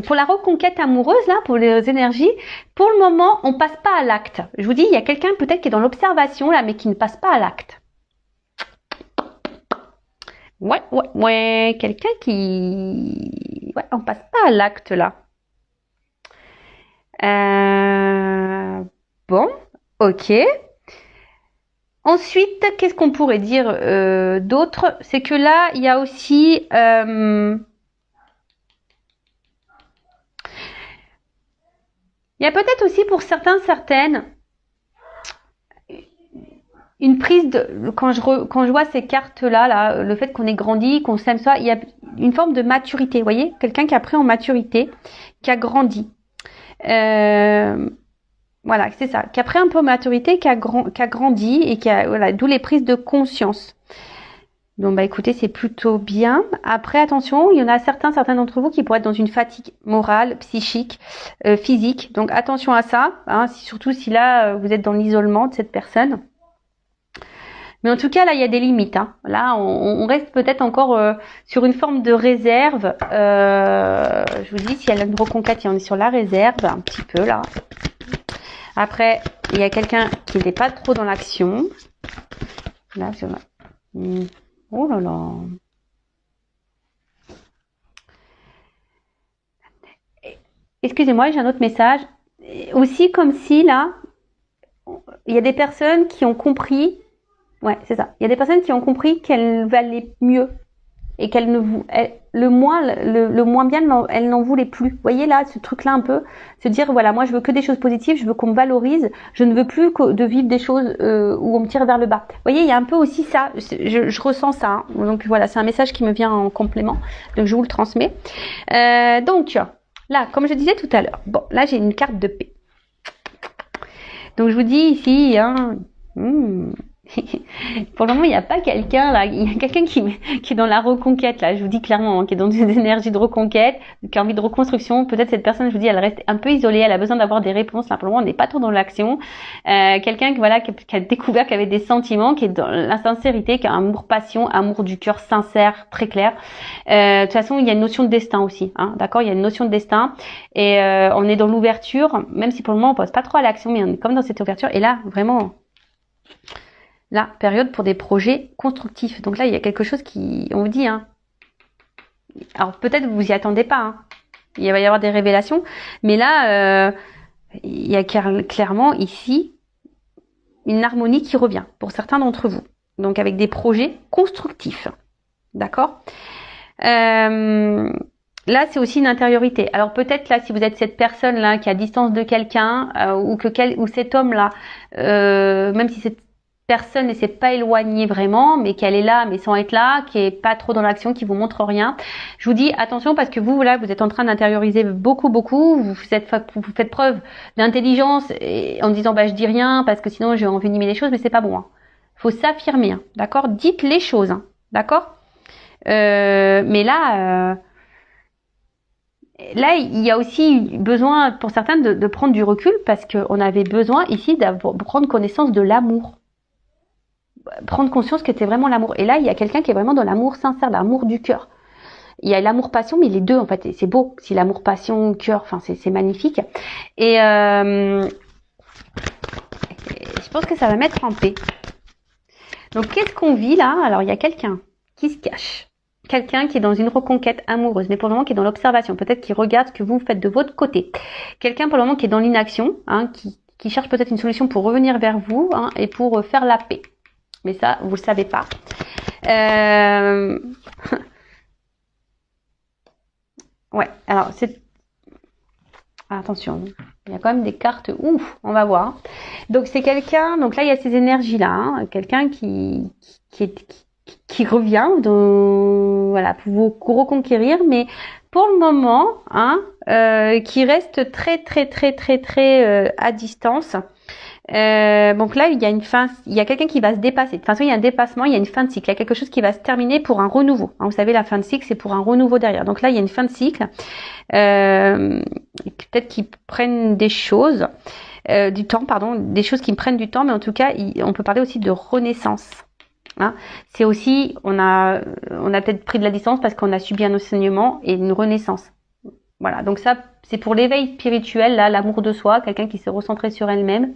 pour la reconquête amoureuse, là, pour les énergies, pour le moment, on passe pas à l'acte. Je vous dis, il y a quelqu'un peut-être qui est dans l'observation, là, mais qui ne passe pas à l'acte. Ouais, quelqu'un qui... Ouais, on passe pas à l'acte, là. Bon, ok. Ensuite, qu'est-ce qu'on pourrait dire d'autre ? C'est que là, il y a aussi... il y a peut-être aussi pour certaines, une prise de... Quand je vois ces cartes-là, là, le fait qu'on ait grandi, qu'on s'aime ça, il y a une forme de maturité, vous voyez ? Quelqu'un qui a pris en maturité, qui a grandi. Voilà, c'est ça, qui a pris un peu en maturité, qui a grandi et qui a, voilà, d'où les prises de conscience. Donc, écoutez, c'est plutôt bien. Après, attention, il y en a certains d'entre vous qui pourraient être dans une fatigue morale, psychique, physique. Donc, attention à ça, surtout si là, vous êtes dans l'isolement de cette personne. Mais en tout cas, là, il y a des limites. Là, on reste peut-être encore sur une forme de réserve. Je vous dis, si elle a une reconquête, on est sur la réserve, un petit peu, là. Après, il y a quelqu'un qui n'est pas trop dans l'action. Là, sur... Oh là là. Excusez-moi, j'ai un autre message. Aussi, comme si, là, il y a des personnes qui ont compris... Ouais, c'est ça. Il y a des personnes qui ont compris qu'elles valaient mieux. Et qu'elle le moins bien, elle n'en voulait plus. Vous voyez là, ce truc-là un peu, se dire voilà, moi je veux que des choses positives, je veux qu'on me valorise, je ne veux plus de vivre des choses où on me tire vers le bas. Vous voyez, il y a un peu aussi ça, je ressens ça. Donc voilà, c'est un message qui me vient en complément, donc je vous le transmets. Donc là, comme je disais tout à l'heure, bon, là j'ai une carte de paix. Donc je vous dis ici, Pour le moment, il n'y a pas quelqu'un là. Il y a quelqu'un qui est dans la reconquête là. Je vous dis clairement, hein, qui est dans des énergies de reconquête, qui a envie de reconstruction. Peut-être cette personne, je vous dis, elle reste un peu isolée. Elle a besoin d'avoir des réponses. Là, pour le moment, on n'est pas trop dans l'action. Quelqu'un qui a découvert qu'il avait des sentiments, qui est dans la sincérité, qui a un amour passion, amour du cœur sincère, très clair. De toute façon, il y a une notion de destin aussi. Hein, d'accord, il y a une notion de destin. Et on est dans l'ouverture, même si pour le moment on pense pas trop à l'action, mais on est comme dans cette ouverture. Et là, vraiment, la période pour des projets constructifs. Donc là, il y a quelque chose qui, on vous dit, hein. Alors peut-être vous y attendez pas, hein. Il va y avoir des révélations, mais là, il y a clairement ici une harmonie qui revient pour certains d'entre vous. Donc avec des projets constructifs, d'accord. Là, c'est aussi une intériorité. Alors peut-être là, si vous êtes cette personne là qui est à distance de quelqu'un ou cet homme là, même si cette personne ne s'est pas éloignée vraiment, mais qu'elle est là, mais sans être là, qui est pas trop dans l'action, qui vous montre rien. Je vous dis attention parce que vous là, vous êtes en train d'intérioriser beaucoup. Vous faites preuve d'intelligence en disant bah je dis rien parce que sinon j'ai envenimer les choses, mais c'est pas bon. Hein. Faut s'affirmer, hein, d'accord. Dites les choses, hein, d'accord. Mais là. Là, il y a aussi besoin pour certains de prendre du recul parce qu'on avait besoin ici de prendre connaissance de l'amour. Prendre conscience que c'était vraiment l'amour. Et là, il y a quelqu'un qui est vraiment dans l'amour sincère, l'amour du cœur. Il y a l'amour-passion, mais les deux, en fait, c'est beau. Si l'amour-passion, cœur, enfin, c'est magnifique. Et je pense que ça va mettre en paix. Donc, qu'est-ce qu'on vit là? Alors, il y a quelqu'un qui se cache. Quelqu'un qui est dans une reconquête amoureuse, mais pour le moment qui est dans l'observation, peut-être qui regarde ce que vous faites de votre côté. Quelqu'un pour le moment qui est dans l'inaction, hein, qui cherche peut-être une solution pour revenir vers vous, hein, et pour faire la paix. Mais ça, vous le savez pas. Ouais, alors c'est... Attention, il y a quand même des cartes, ouf, on va voir. Donc c'est quelqu'un, donc là il y a ces énergies-là, hein, quelqu'un qui revient, voilà, pour vous reconquérir, mais pour le moment, hein, qui reste très à distance. Donc là, il y a une fin, il y a quelqu'un qui va se dépasser. De toute façon, il y a un dépassement, il y a une fin de cycle. Il y a quelque chose qui va se terminer pour un renouveau. Hein, vous savez, la fin de cycle, c'est pour un renouveau derrière. Donc là, il y a une fin de cycle. Peut-être qu'ils prennent des choses, du temps, pardon, des choses qui me prennent du temps, mais en tout cas, on peut parler aussi de renaissance. Hein, c'est aussi, on a peut-être pris de la distance parce qu'on a subi un enseignement et une renaissance. Voilà, donc ça, c'est pour l'éveil spirituel, là, l'amour de soi, quelqu'un qui s'est recentré sur elle-même.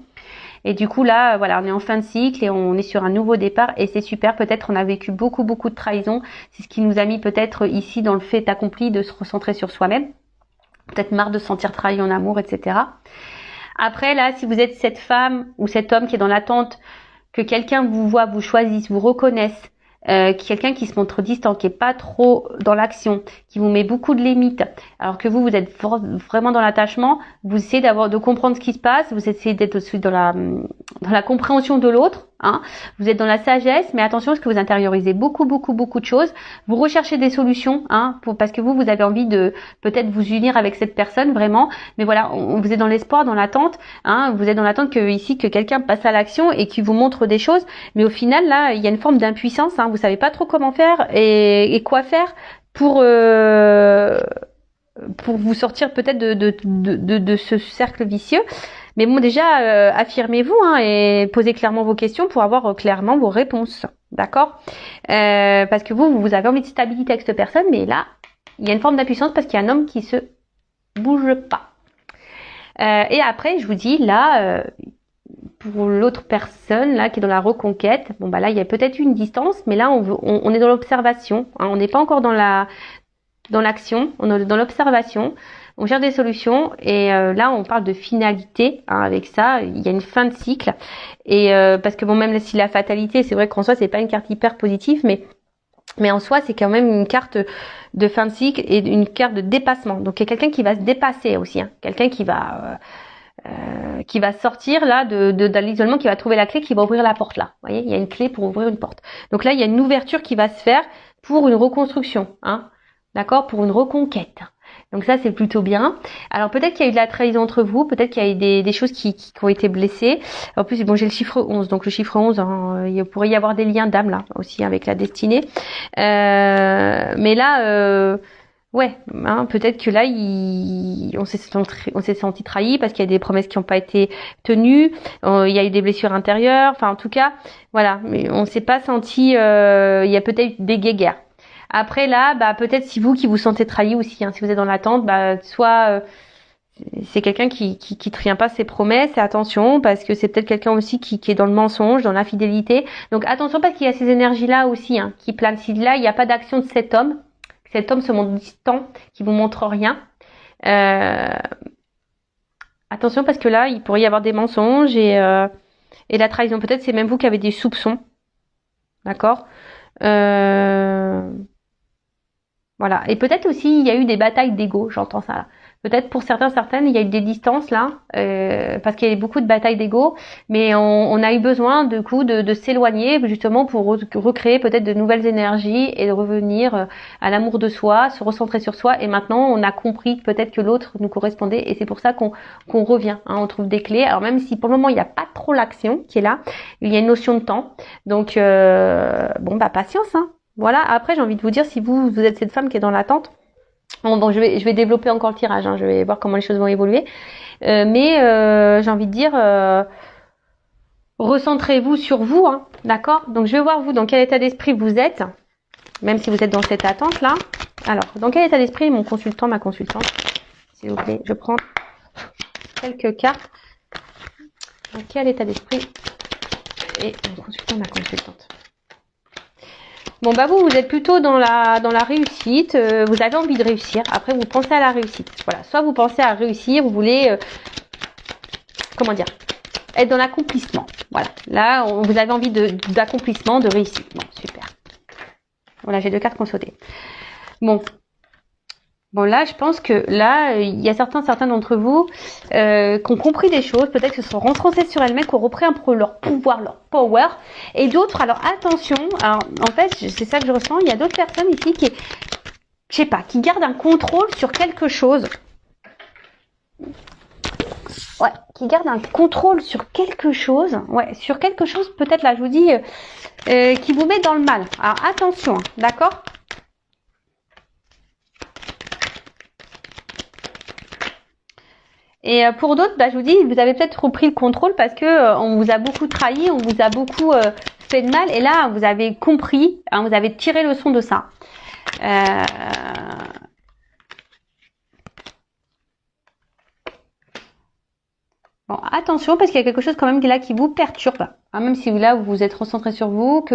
Et du coup, là, voilà, on est en fin de cycle et on est sur un nouveau départ et c'est super. Peut-être on a vécu beaucoup de trahison. C'est ce qui nous a mis peut-être ici dans le fait accompli de se recentrer sur soi-même. Peut-être marre de se sentir trahi en amour, etc. Après, là, si vous êtes cette femme ou cet homme qui est dans l'attente que quelqu'un vous voit, vous choisisse, vous reconnaisse, quelqu'un qui se montre distant, qui est pas trop dans l'action, qui vous met beaucoup de limites, alors que vous êtes vraiment dans l'attachement, vous essayez de comprendre ce qui se passe, vous essayez d'être aussi dans la compréhension de l'autre, hein. Vous êtes dans la sagesse, mais attention parce que vous intériorisez beaucoup de choses. Vous recherchez des solutions, hein, parce que vous avez envie de peut-être vous unir avec cette personne vraiment, mais voilà, vous êtes dans l'espoir, dans l'attente, hein, vous êtes dans l'attente que quelqu'un passe à l'action et qui vous montre des choses, mais au final là, il y a une forme d'impuissance, hein, vous savez pas trop comment faire et quoi faire pour vous sortir peut-être de ce cercle vicieux. Mais bon, déjà, affirmez-vous, hein, et posez clairement vos questions pour avoir clairement vos réponses. D'accord, parce que vous avez envie de stabilité avec cette personne, mais là, il y a une forme d'impuissance parce qu'il y a un homme qui se bouge pas. Et après, je vous dis, là, pour l'autre personne, là, qui est dans la reconquête, bon, bah là, il y a peut-être une distance, mais là, on est dans l'observation, hein, on n'est pas encore dans l'action, on est dans l'observation. On cherche des solutions et là on parle de finalité, hein, avec ça, il y a une fin de cycle et parce que bon, même si la fatalité, c'est vrai qu'en soi c'est pas une carte hyper positive, mais en soi c'est quand même une carte de fin de cycle et une carte de dépassement. Donc il y a quelqu'un qui va se dépasser aussi, hein, quelqu'un qui va sortir là de l'isolement, qui va trouver la clé, qui va ouvrir la porte là. Vous voyez, il y a une clé pour ouvrir une porte. Donc là il y a une ouverture qui va se faire pour une reconstruction, hein, d'accord, pour une reconquête. Donc ça, c'est plutôt bien. Alors peut-être qu'il y a eu de la trahison entre vous, peut-être qu'il y a eu des choses qui ont été blessées. En plus, bon, j'ai le chiffre 11, donc le chiffre 11, hein, il pourrait y avoir des liens d'âme là aussi avec la destinée. Mais là, ouais, hein, peut-être que là, on s'est senti trahi parce qu'il y a des promesses qui n'ont pas été tenues. Il y a eu des blessures intérieures. Enfin, en tout cas, voilà. Mais on s'est pas senti. Il y a peut-être des guéguerres. Après là, bah peut-être si vous qui vous sentez trahi aussi, hein, si vous êtes dans l'attente, bah soit c'est quelqu'un qui tient pas ses promesses. Et attention parce que c'est peut-être quelqu'un aussi qui est dans le mensonge, dans l'infidélité. Donc attention parce qu'il y a ces énergies là aussi hein, qui planent. Si là il n'y a pas d'action de cet homme se montre distant, qui vous montre rien. Attention parce que là il pourrait y avoir des mensonges et la trahison. Peut-être c'est même vous qui avez des soupçons, d'accord. Voilà. Et peut-être aussi il y a eu des batailles d'ego, j'entends ça là. Peut-être pour certaines, il y a eu des distances là, parce qu'il y a eu beaucoup de batailles d'ego, mais on a eu besoin de s'éloigner justement pour recréer peut-être de nouvelles énergies et de revenir à l'amour de soi, se recentrer sur soi. Et maintenant, on a compris peut-être que l'autre nous correspondait et c'est pour ça qu'on revient. Hein, on trouve des clés. Alors même si pour le moment il n'y a pas trop l'action qui est là, il y a une notion de temps. Donc bon bah patience. Hein. Voilà. Après, j'ai envie de vous dire si vous êtes cette femme qui est dans l'attente. Bon, je vais développer encore le tirage, hein, je vais voir comment les choses vont évoluer. Mais j'ai envie de dire, recentrez-vous sur vous, hein, d'accord. Donc je vais voir vous dans quel état d'esprit vous êtes, même si vous êtes dans cette attente-là. Alors, dans quel état d'esprit mon consultant, ma consultante, s'il vous plaît, je prends quelques cartes. Dans quel état d'esprit est mon consultant, ma consultante. Bon bah vous êtes plutôt dans la réussite, vous avez envie de réussir, après vous pensez à la réussite. Voilà, soit vous pensez à réussir, vous voulez comment dire, être dans l'accomplissement. Voilà. Là, vous avez envie d'accomplissement, de réussite. Bon, super. Voilà, j'ai 2 cartes qui ont sauté. Bon, là, je pense que là, il y a certains d'entre vous qui ont compris des choses, peut-être que se sont renforcés sur elles-mêmes, qui ont repris un peu leur pouvoir, leur power, et d'autres, alors attention, alors en fait, c'est ça que je ressens, il y a d'autres personnes ici qui, je sais pas, qui gardent un contrôle sur quelque chose. Ouais, qui gardent un contrôle sur quelque chose, ouais, sur quelque chose, peut-être là, je vous dis, qui vous met dans le mal. Alors attention, d'accord ? Et pour d'autres, bah, je vous dis, vous avez peut-être repris le contrôle parce que on vous a beaucoup trahi, on vous a beaucoup fait de mal. Et là, vous avez compris, hein, vous avez tiré le leçon de ça. Bon, attention parce qu'il y a quelque chose quand même là qui vous perturbe. Hein, même si là, vous vous êtes recentré sur vous, que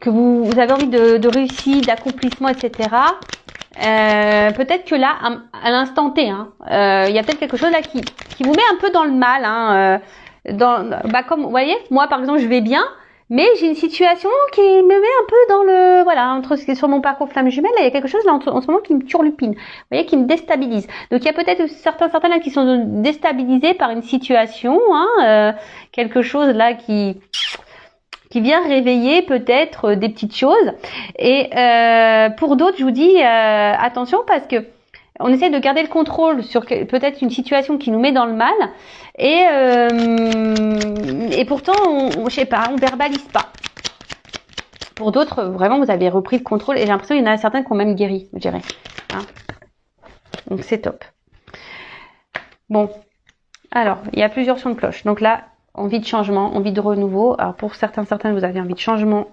vous avez envie de réussite, d'accomplissement, etc. Peut-être que là, à l'instant T, hein, il y a peut-être quelque chose là qui vous met un peu dans le mal. Hein, bah comme vous voyez, moi par exemple, je vais bien, mais j'ai une situation qui me met un peu dans le entre sur mon parcours flamme jumelle, là, il y a quelque chose là en ce moment qui me turlupine, vous voyez, qui me déstabilise. Donc il y a peut-être certains là qui sont déstabilisés par une situation, hein, quelque chose là qui vient réveiller peut-être des petites choses. Et pour d'autres, je vous dis attention parce que on essaie de garder le contrôle sur peut-être une situation qui nous met dans le mal et pourtant je sais pas, on verbalise pas. Pour d'autres, vraiment, vous avez repris le contrôle et j'ai l'impression qu'il y en a certains qui ont même guéri, je dirais. Hein, donc c'est top. Bon, alors il y a plusieurs sons de cloche. Donc là, envie de changement, envie de renouveau. Alors pour certains, vous avez envie de changement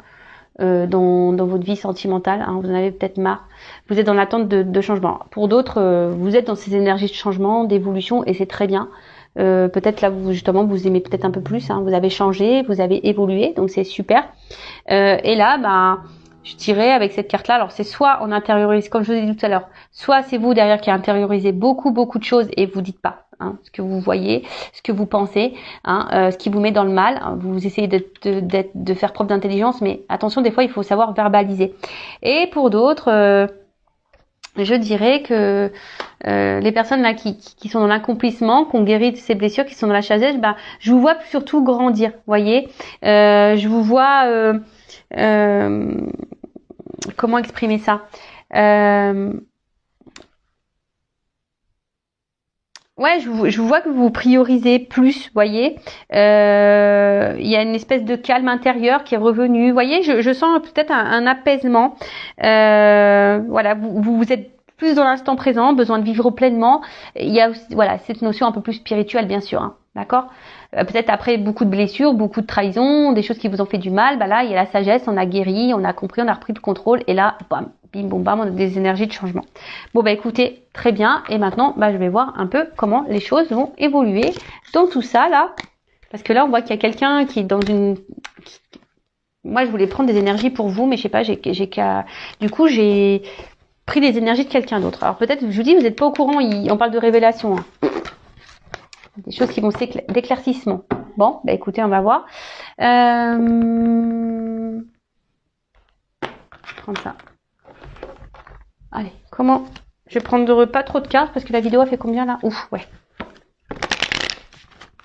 dans votre vie sentimentale. Hein, vous en avez peut-être marre. Vous êtes dans l'attente de changement. Pour d'autres, vous êtes dans ces énergies de changement, d'évolution, et c'est très bien. Peut-être là, vous aimez peut-être un peu plus. Hein, vous avez changé, vous avez évolué, donc c'est super. Et là, bah, je dirais avec cette carte-là, alors c'est soit on intériorise, comme je vous ai dit tout à l'heure, soit c'est vous derrière qui intériorisez beaucoup de choses et vous dites pas. Hein, ce que vous voyez, ce que vous pensez, hein, ce qui vous met dans le mal. Hein, vous essayez de faire preuve d'intelligence, mais attention, des fois, il faut savoir verbaliser. Et pour d'autres, je dirais que les personnes là qui sont dans l'accomplissement, qui ont guéri de ces blessures, qui sont dans la sagesse, bah, je vous vois surtout grandir. Voyez, je vous vois. Comment exprimer ça? Ouais, je vois que vous priorisez plus, voyez. Il y a une espèce de calme intérieur qui est revenu. Vous voyez, je sens peut-être un apaisement. Voilà, vous êtes plus dans l'instant présent, besoin de vivre pleinement. Il y a aussi, voilà, cette notion un peu plus spirituelle, bien sûr, hein, d'accord. Peut-être après beaucoup de blessures, beaucoup de trahisons, des choses qui vous ont fait du mal, bah là, il y a la sagesse, on a guéri, on a compris, on a repris le contrôle, et là, bam, bim, boum, bam, on a des énergies de changement. Bon, bah écoutez, très bien, et maintenant, bah je vais voir un peu comment les choses vont évoluer dans tout ça, là. Parce que là, on voit qu'il y a quelqu'un qui est dans une... Moi, je voulais prendre des énergies pour vous, mais je sais pas, du coup, j'ai pris les énergies de quelqu'un d'autre. Alors peut-être, je vous dis, vous n'êtes pas au courant, on parle de révélation, hein. Des choses qui vont d'éclaircissement. Bon, bah écoutez, on va voir. Je vais prendre ça. Allez, comment? Je vais prendre pas trop de cartes parce que la vidéo a fait combien là? Ouf, ouais.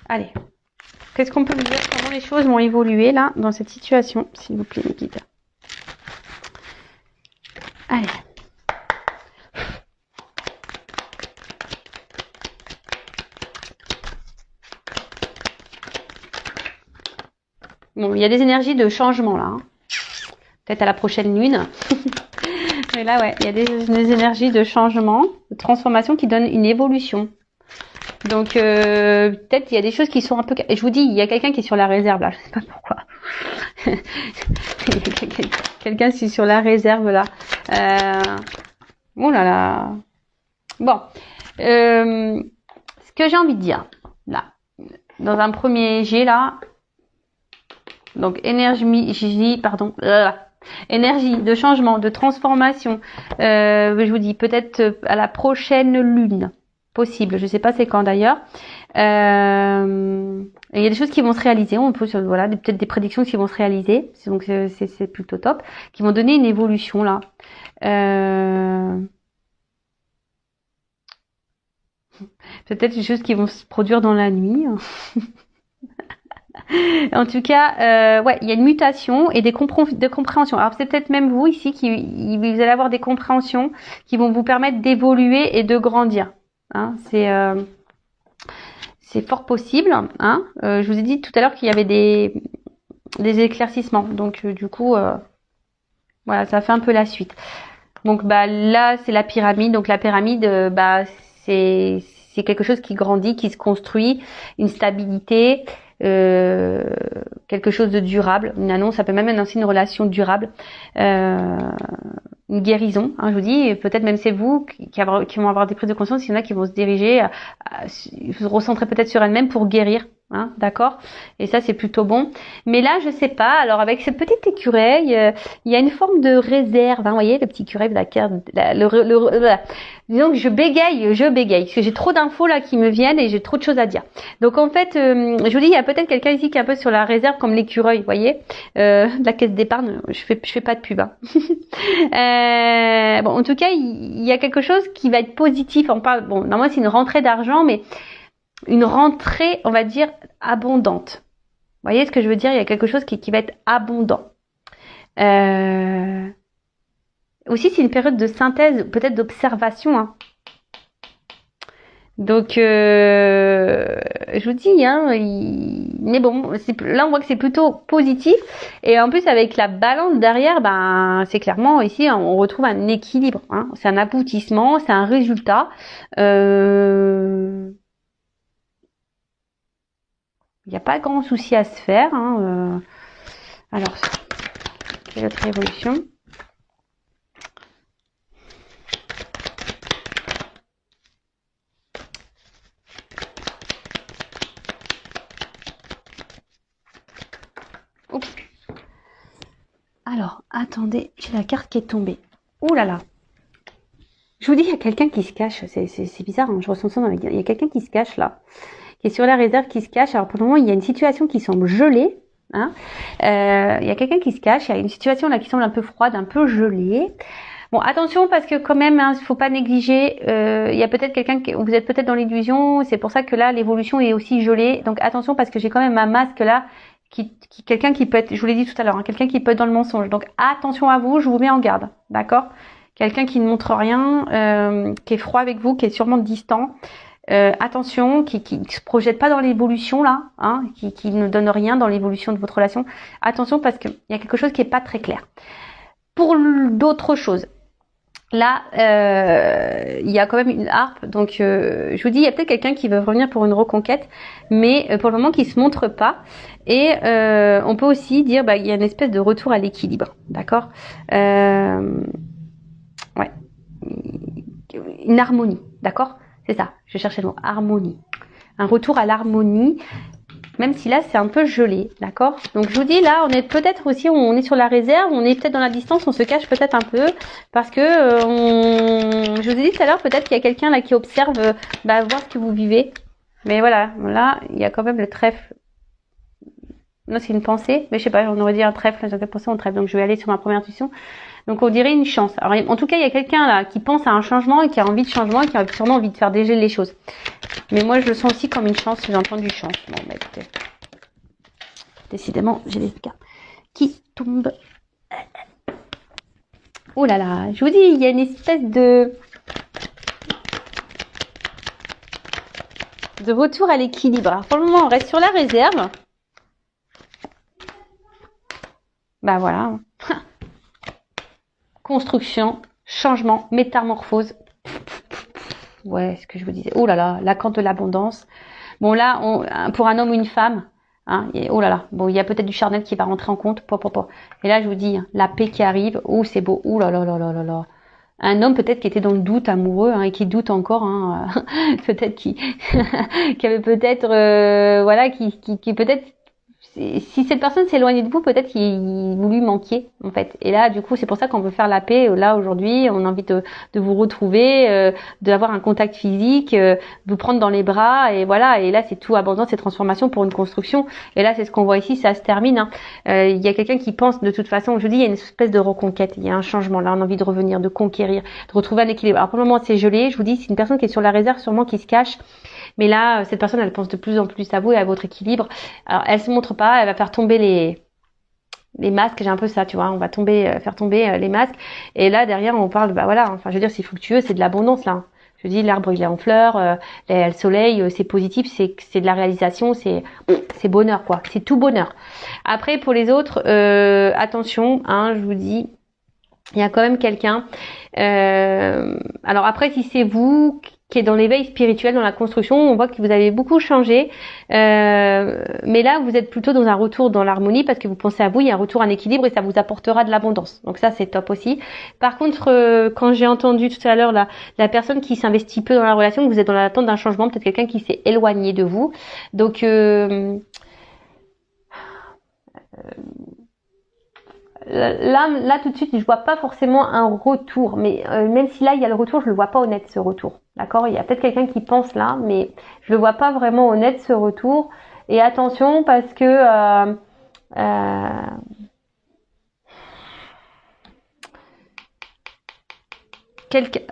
Allez. Qu'est-ce qu'on peut me dire? Comment les choses vont évoluer là dans cette situation, s'il vous plaît, mes guides. Allez. Bon, il y a des énergies de changement là. Hein. Peut-être à la prochaine lune. Mais là, ouais, il y a des énergies de changement, de transformation qui donnent une évolution. Donc, peut-être il y a des choses qui sont un peu... Je vous dis, il y a quelqu'un qui est sur la réserve là. Je sais pas pourquoi. Quelqu'un qui est sur la réserve là. Oh là là. Bon. Ce que j'ai envie de dire, là, dans un premier jet là, donc énergie de changement, de transformation. Je vous dis peut-être à la prochaine lune, possible. Je sais pas c'est quand d'ailleurs. Il y a des choses qui vont se réaliser. On peut voilà peut-être des prédictions qui vont se réaliser. Donc c'est plutôt top, qui vont donner une évolution là. Peut-être des choses qui vont se produire dans la nuit. En tout cas, ouais, il y a une mutation et des compréhensions. Alors c'est peut-être même vous ici vous allez avoir des compréhensions qui vont vous permettre d'évoluer et de grandir. Hein, c'est fort possible. Hein. Je vous ai dit tout à l'heure qu'il y avait des éclaircissements. Donc du coup, voilà, ça fait un peu la suite. Donc bah là c'est la pyramide. Donc la pyramide, bah c'est quelque chose qui grandit, qui se construit, une stabilité. Quelque chose de durable, une annonce, ça peut même annoncer une relation durable, une guérison, hein, je vous dis, peut-être même c'est vous qui vont avoir des prises de conscience, il y en a qui vont se diriger, se recentrer peut-être sur elles-mêmes pour guérir, hein, d'accord, et ça c'est plutôt bon. Mais là je sais pas, alors avec cette petite écureuil, il y a une forme de réserve, hein, vous voyez le petit écureuil de la carte, disons que je bégaye, parce que j'ai trop d'infos là qui me viennent et j'ai trop de choses à dire. Donc en fait, je vous dis, il y a peut-être quelqu'un ici qui est un peu sur la réserve comme l'écureuil, vous voyez, la caisse d'épargne, je fais pas de pub. Hein. Bon, en tout cas, il y a quelque chose qui va être positif. On parle, bon, normalement c'est une rentrée d'argent, mais une rentrée, on va dire, abondante. Vous voyez ce que je veux dire? Il y a quelque chose qui va être abondant. Aussi, c'est une période de synthèse, peut-être d'observation. Hein. Donc, je vous dis, hein, mais bon, là on voit que c'est plutôt positif. Et en plus, avec la balance derrière, ben, c'est clairement ici, hein, on retrouve un équilibre. Hein. C'est un aboutissement, c'est un résultat. Il n'y a pas grand souci à se faire. Hein. Alors, quelle autre évolution? Oups. Alors, attendez, j'ai la carte qui est tombée. Ouh là là. Je vous dis, il y a quelqu'un qui se cache. C'est bizarre, hein, je ressens ça dans il y a quelqu'un qui se cache là. Qui est sur la réserve, qui se cache. Alors pour le moment, il y a une situation qui semble gelée. Hein. Il y a quelqu'un qui se cache. Il y a une situation là qui semble un peu froide, un peu gelée. Bon, attention parce que quand même, il faut pas négliger. Il y a peut-être quelqu'un vous êtes peut-être dans l'illusion. C'est pour ça que là, l'évolution est aussi gelée. Donc attention parce que j'ai quand même un masque là, quelqu'un qui peut être. Je vous l'ai dit tout à l'heure, hein, quelqu'un qui peut être dans le mensonge. Donc attention à vous. Je vous mets en garde, d'accord? Quelqu'un qui ne montre rien, qui est froid avec vous, qui est sûrement distant. attention, qui se projette pas dans l'évolution là, hein, qui ne donne rien dans l'évolution de votre relation. Attention parce qu'il y a quelque chose qui est pas très clair. Pour d'autres choses, là, il y a quand même une harpe, donc je vous dis, il y a peut-être quelqu'un qui veut revenir pour une reconquête, mais pour le moment qui se montre pas. Et on peut aussi dire, il y a une espèce de retour à l'équilibre, d'accord, ouais, une harmonie, d'accord, c'est ça. Je cherchais le mot harmonie, un retour à l'harmonie. Même si là c'est un peu gelé, d'accord. Donc je vous dis là, on est peut-être aussi, on est sur la réserve, on est peut-être dans la distance, on se cache peut-être un peu parce que je vous ai dit tout à l'heure, peut-être qu'il y a quelqu'un là qui observe, voir ce que vous vivez. Mais voilà, là il y a quand même le trèfle. Non, c'est une pensée, mais je sais pas, on aurait dit un trèfle, j'avais pensé au trèfle, donc je vais aller sur ma première intuition. Donc on dirait une chance. Alors en tout cas, il y a quelqu'un là qui pense à un changement et qui a envie de changement et qui a sûrement envie de faire dégeler les choses. Mais moi je le sens aussi comme une chance, j'ai entendu chance. Bon, écoutez. Décidément, j'ai des cartes qui tombent. Oh là là, je vous dis, il y a une espèce de retour à l'équilibre. Alors pour le moment, on reste sur la réserve. Voilà. Construction, changement, métamorphose. Ouais, ce que je vous disais. Oh là là, la carte de l'abondance. Bon là, pour un homme ou une femme, hein, oh là là. Bon, il y a peut-être du charnel qui va rentrer en compte. Et là, je vous dis, la paix qui arrive. Oh, c'est beau. Oh là là là là là là. Un homme peut-être qui était dans le doute amoureux, hein, et qui doute encore, hein, peut-être qui avait peut-être, qui peut-être. Si cette personne s'éloigne de vous, peut-être vous lui manquiez en fait. Et là, du coup, c'est pour ça qu'on veut faire la paix. Là, aujourd'hui, on a envie de vous retrouver, d'avoir un contact physique, vous prendre dans les bras, et voilà. Et là, c'est tout abondance et transformation pour une construction. Et là, c'est ce qu'on voit ici, ça se termine. Hein. Il y a quelqu'un qui pense de toute façon. Je dis, il y a une espèce de reconquête, il y a un changement. Là, on a envie de revenir, de conquérir, de retrouver un équilibre. Alors pour le moment, c'est gelé. Je vous dis, c'est une personne qui est sur la réserve, sûrement qui se cache. Mais là, cette personne, elle pense de plus en plus à vous et à votre équilibre. Alors, elle se montre pas, elle va faire tomber les masques. J'ai un peu ça, tu vois. On va faire tomber les masques. Et là, derrière, on parle, je veux dire, c'est fructueux, c'est de l'abondance, là. Je dis, l'arbre, il est en fleurs, le soleil, c'est positif, c'est de la réalisation, c'est bonheur, quoi. C'est tout bonheur. Après, pour les autres, attention, hein, je vous dis, il y a quand même quelqu'un. Alors après, si c'est vous qui est dans l'éveil spirituel, dans la construction, on voit que vous avez beaucoup changé. Mais là, vous êtes plutôt dans un retour dans l'harmonie parce que vous pensez à vous, il y a un retour en équilibre et ça vous apportera de l'abondance. Donc ça, c'est top aussi. Par contre, quand j'ai entendu tout à l'heure la personne qui s'investit peu dans la relation, vous êtes dans l'attente d'un changement, peut-être quelqu'un qui s'est éloigné de vous. Donc là tout de suite je vois pas forcément un retour, mais même si là il y a le retour, je le vois pas honnête ce retour, d'accord. Il y a peut-être quelqu'un qui pense là, mais je le vois pas vraiment honnête ce retour. Et attention parce que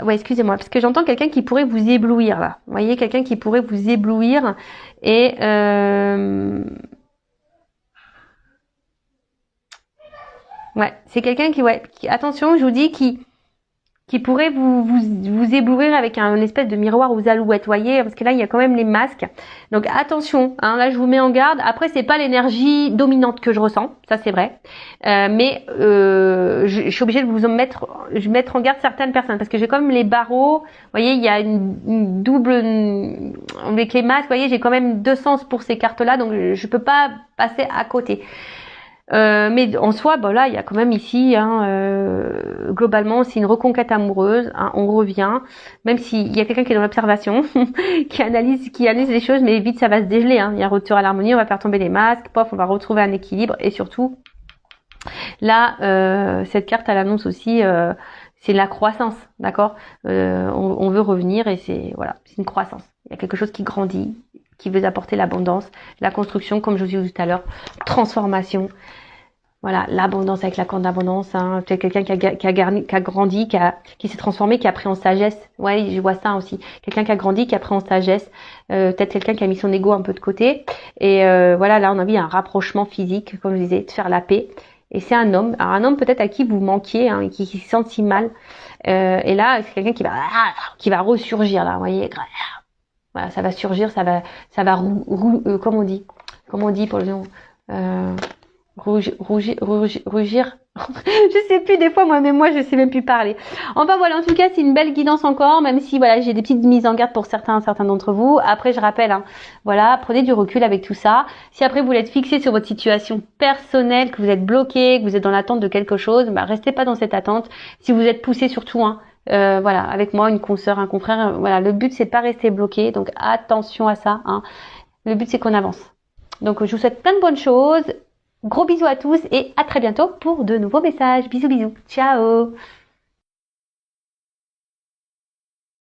excusez-moi, parce que j'entends quelqu'un qui pourrait vous éblouir là. Vous voyez, quelqu'un qui pourrait vous éblouir et ouais, c'est quelqu'un qui, attention, je vous dis, qui pourrait vous éblouir avec un espèce de miroir aux alouettes, voyez, parce que là il y a quand même les masques. Donc attention, hein, là je vous mets en garde. Après c'est pas l'énergie dominante que je ressens, ça c'est vrai, mais je suis obligée de mettre en garde certaines personnes parce que j'ai quand même les barreaux. Vous voyez, il y a une double avec les masques. Vous voyez, j'ai quand même deux sens pour ces cartes-là, donc je peux pas passer à côté. Mais en soi, là, il y a quand même ici, globalement, c'est une reconquête amoureuse. Hein, on revient, même s'il y a quelqu'un qui est dans l'observation, qui analyse les choses, mais vite ça va se dégeler. Hein. Il y a un retour à l'harmonie, on va faire tomber les masques, on va retrouver un équilibre, et surtout, là, cette carte, elle annonce aussi, c'est la croissance, d'accord. On veut revenir et c'est une croissance. Il y a quelque chose qui grandit, qui veut apporter l'abondance, la construction, comme je vous ai dit tout à l'heure, transformation. Voilà, l'abondance avec la corde d'abondance. Hein. Peut-être quelqu'un qui a grandi, qui s'est transformé, qui a pris en sagesse. Ouais, je vois ça aussi. Quelqu'un qui a grandi, qui a pris en sagesse. Peut-être quelqu'un qui a mis son ego un peu de côté. Et là, on a vu un rapprochement physique, comme je disais, de faire la paix. Et c'est un homme. Alors un homme peut-être à qui vous manquiez, hein, qui se sent si mal. Et là, c'est quelqu'un qui va ressurgir là, vous voyez. Voilà, ça va surgir, comment on dit pour le nom, rougir. Je sais plus des fois moi je sais même plus parler. Enfin voilà, en tout cas c'est une belle guidance encore, même si voilà j'ai des petites mises en garde pour certains d'entre vous. Après je rappelle, hein, voilà, prenez du recul avec tout ça. Si après vous voulez être fixé sur votre situation personnelle, que vous êtes bloqué, que vous êtes dans l'attente de quelque chose, bah restez pas dans cette attente. Si vous êtes poussé surtout, hein, voilà, avec moi, une consoeur, un confrère, voilà, le but c'est de pas rester bloqué, donc attention à ça, hein. Le but c'est qu'on avance. Donc je vous souhaite plein de bonnes choses. Gros bisous à tous et à très bientôt pour de nouveaux messages. Bisous bisous. Ciao.